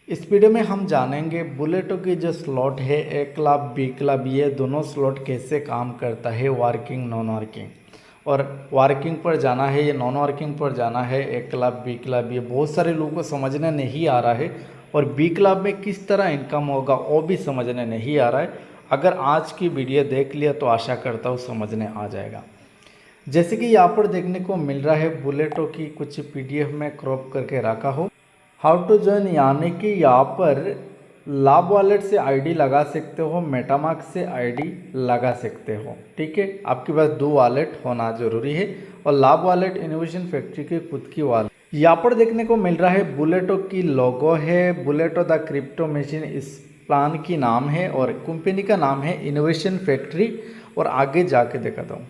इस वीडियो में हम जानेंगे बुलेटो की जो स्लॉट है ए क्लब बी क्लब, ये दोनों स्लॉट कैसे काम करता है, वर्किंग नॉन वर्किंग। और वर्किंग पर जाना है या नॉन वर्किंग पर जाना है, ए क्लब बी क्लब, ये बहुत सारे लोगों को समझने नहीं आ रहा है। और बी क्लब में किस तरह इनकम होगा वो भी समझने नहीं आ रहा है। अगर आज की वीडियो देख लिया तो आशा करता हूँ समझने आ जाएगा। जैसे कि यहाँ पर देखने को मिल रहा है बुलेटो की कुछ पीडीएफ में क्रॉप करके रखा हो। हाउ टू ज्वाइन, यानी कि यहाँ पर लाभ वॉलेट से आईडी लगा सकते हो, मेटामार्क से आईडी लगा सकते हो। ठीक है, आपके पास दो वॉलेट होना जरूरी है। और लाभ वॉलेट इनोवेशन फैक्ट्री की खुद की वॉलेट यहाँ पर देखने को मिल रहा है। बुलेटो की लोगो है, बुलेटो द क्रिप्टो मशीन इस प्लान की नाम है और कंपनी का नाम है इनोवेशन फैक्ट्री। और आगे जाके दिखाता हूँ।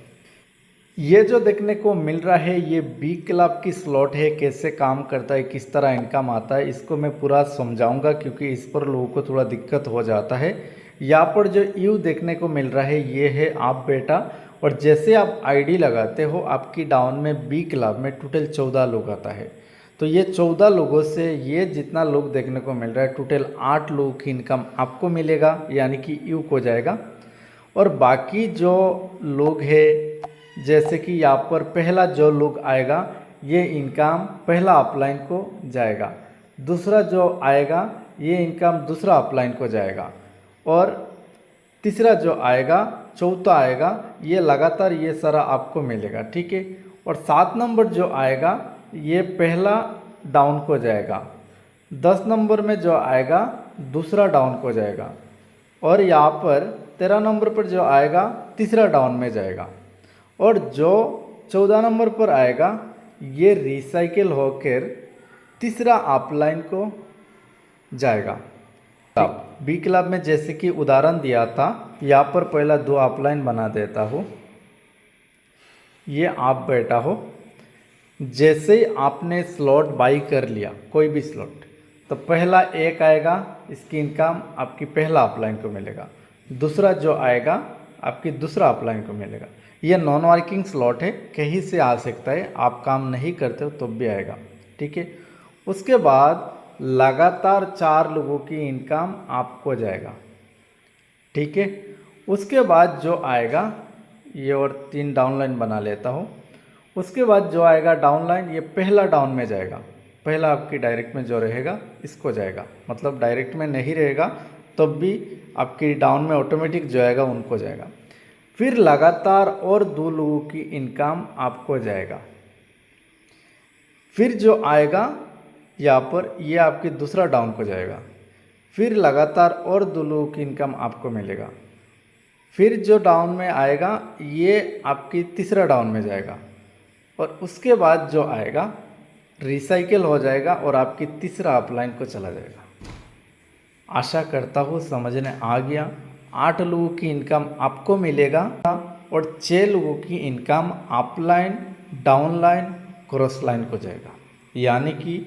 ये जो देखने को मिल रहा है ये बी क्लब की स्लॉट है, कैसे काम करता है, किस तरह इनकम आता है, इसको मैं पूरा समझाऊंगा क्योंकि इस पर लोगों को थोड़ा दिक्कत हो जाता है। यहाँ पर जो यू देखने को मिल रहा है ये है आप बेटा। और जैसे आप आईडी लगाते हो आपकी डाउन में बी क्लब में टोटल 14 लोग आता है। तो ये 14 लोगों से ये जितना लोग देखने को मिल रहा है टोटल 8 लोगों की इनकम आपको मिलेगा, यानी कि यू को जाएगा। और बाकी जो लोग हैं, जैसे कि यहाँ पर पहला जो लोग आएगा ये इनकम पहला अपलाइन को जाएगा, दूसरा जो आएगा ये इनकम दूसरा अपलाइन को जाएगा, और तीसरा जो आएगा चौथा आएगा, ये लगातार ये सारा आपको मिलेगा। ठीक है, और 7 नंबर जो आएगा ये पहला डाउन को जाएगा, 10 नंबर में जो आएगा दूसरा डाउन को जाएगा, और यहाँ पर 13 नंबर पर जो आएगा तीसरा डाउन में जाएगा, और जो 14 नंबर पर आएगा ये रिसाइकिल होकर तीसरा अपलाइन को जाएगा। अब बी क्लब में जैसे कि उदाहरण दिया था, यहाँ पर पहला 2 अपलाइन बना देता हूँ। ये आप बैठा हो, जैसे ही आपने स्लॉट बाई कर लिया कोई भी स्लॉट, तो पहला एक आएगा, इसकी इनकम आपकी पहला अपलाइन को मिलेगा, दूसरा जो आएगा आपकी दूसरा अपलाइन को मिलेगा। ये नॉन वर्किंग स्लॉट है, कहीं से आ सकता है, आप काम नहीं करते हो तो भी आएगा। ठीक है, उसके बाद लगातार 4 लोगों की इनकम आपको जाएगा। ठीक है, उसके बाद जो आएगा ये, और 3 डाउनलाइन बना लेता हूँ। उसके बाद जो आएगा डाउनलाइन ये पहला डाउन में जाएगा, पहला आपकी डायरेक्ट में जो रहेगा इसको जाएगा, मतलब डायरेक्ट में नहीं रहेगा तब भी आपकी डाउन में ऑटोमेटिक जो आएगा उनको जाएगा। फिर लगातार और 2 लोगों की इनकम आपको जाएगा। फिर जो आएगा यहाँ पर ये आपके दूसरा डाउन को जाएगा, फिर लगातार और 2 लोगों की इनकम आपको मिलेगा। फिर जो डाउन में आएगा ये आपकी तीसरा डाउन में जाएगा, और उसके बाद जो आएगा रिसाइकिल हो जाएगा और आपकी तीसरा अपलाइन को चला जाएगा। आशा करता हूँ समझने आ गया। 8 लोगों की इनकम आपको मिलेगा और 6 लोगों की income upline, downline, cross line को जाएगा, यानी कि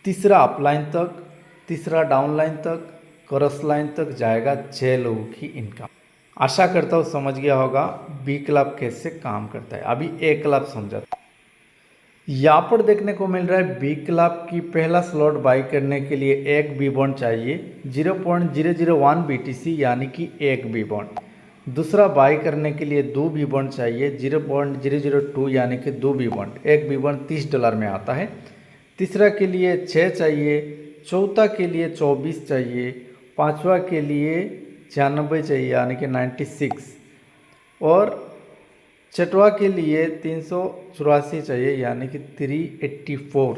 तीसरा अपलाइन तक, तीसरा डाउनलाइन तक, क्रॉस लाइन तक जाएगा 6 लोगों की इनकम। आशा करता हूँ समझ गया होगा बी क्लब कैसे काम करता है। अभी ए क्लब समझा। यहाँ पर देखने को मिल रहा है बी क्लब की पहला स्लॉट बाई करने के लिए एक बी बॉन्ड चाहिए 0.001 BTC, यानी कि एक बी बॉन्ड। दूसरा बाई करने के लिए 2 बी बॉन्ड चाहिए 0.002, यानी कि 2 बी बॉन्ड। एक बी बॉन्ड $30 में आता है। तीसरा के लिए 6 चाहिए, चौथा के लिए 24 चाहिए, पाँचवा के लिए 96 चाहिए, यानी कि 96, और छठवा के लिए 384 चाहिए, यानी कि 384।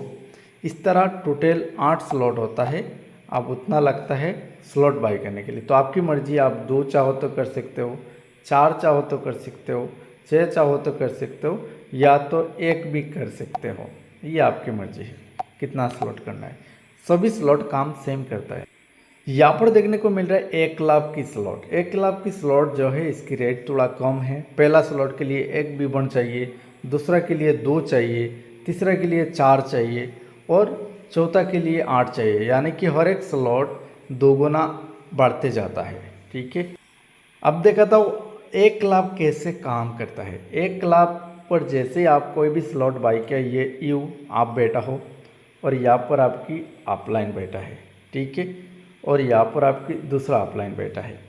इस तरह टोटल 8 स्लॉट होता है। अब उतना लगता है स्लॉट बाई करने के लिए, तो आपकी मर्जी, आप 2 चाहो तो कर सकते हो, 4 चाहो तो कर सकते हो, 6 चाहो तो कर सकते हो, या तो एक भी कर सकते हो। ये आपकी मर्जी है कितना स्लॉट करना है। सभी स्लॉट काम सेम करता है। यहाँ पर देखने को मिल रहा है 1 क्लब की स्लॉट। 1 क्लब की स्लॉट जो है इसकी रेट थोड़ा कम है। पहला स्लॉट के लिए 1 बी बॉन्ड चाहिए, दूसरा के लिए 2 चाहिए, तीसरा के लिए 4 चाहिए, और चौथा के लिए 8 चाहिए, यानी कि हर एक स्लॉट 2 गुना बढ़ते जाता है। ठीक है, अब देखा था 1 क्लब कैसे काम करता है। 1 क्लब पर जैसे आप कोई भी स्लॉट बाई किया, ये यू आप बैठा हो और यहाँ पर आपकी अपलाइन बैठा है। ठीक है। और यहाँ पर आपकी दूसरा अपलाइन बैठा है।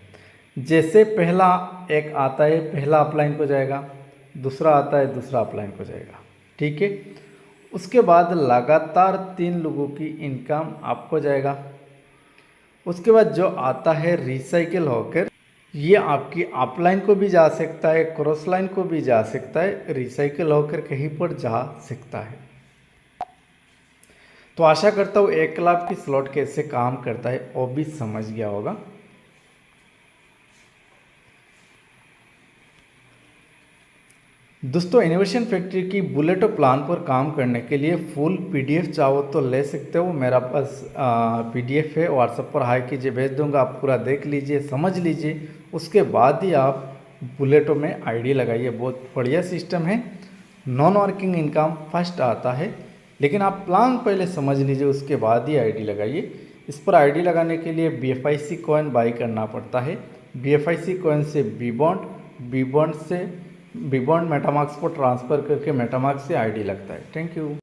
जैसे पहला एक आता है पहला अपलाइन को जाएगा, दूसरा आता है दूसरा अपलाइन को जाएगा, ठीक है। उसके बाद लगातार 3 लोगों की इनकम आपको जाएगा। उसके बाद जो आता है रिसाइकिल होकर, ये आपकी अपलाइन को भी जा सकता है, क्रॉस लाइन को भी जा सकता है, रिसाइकिल होकर कहीं पर जा सकता है। तो आशा करता हूँ 1 लाख की स्लॉट कैसे काम करता है वो भी समझ गया होगा। दोस्तों, इनोवेशन फैक्ट्री की बुलेटो प्लान पर काम करने के लिए फुल पीडीएफ चाहो तो ले सकते हो। मेरा पास पीडीएफ है, व्हाट्सएप पर हाई कीजिए, भेज दूंगा। आप पूरा देख लीजिए, समझ लीजिए, उसके बाद ही आप बुलेटो में आईडी लगाइए। बहुत बढ़िया सिस्टम है। नॉन वर्किंग इनकम फर्स्ट आता है, लेकिन आप प्लान पहले समझ लीजिए, उसके बाद ही आईडी लगाइए। इस पर आईडी लगाने के लिए BFIC कॉइन बाई करना पड़ता है। BFIC कॉइन से बी बॉन्ड से बी बॉन्ड मेटामार्क्स को ट्रांसफ़र करके मेटामार्क्स से आईडी लगता है। Thank you.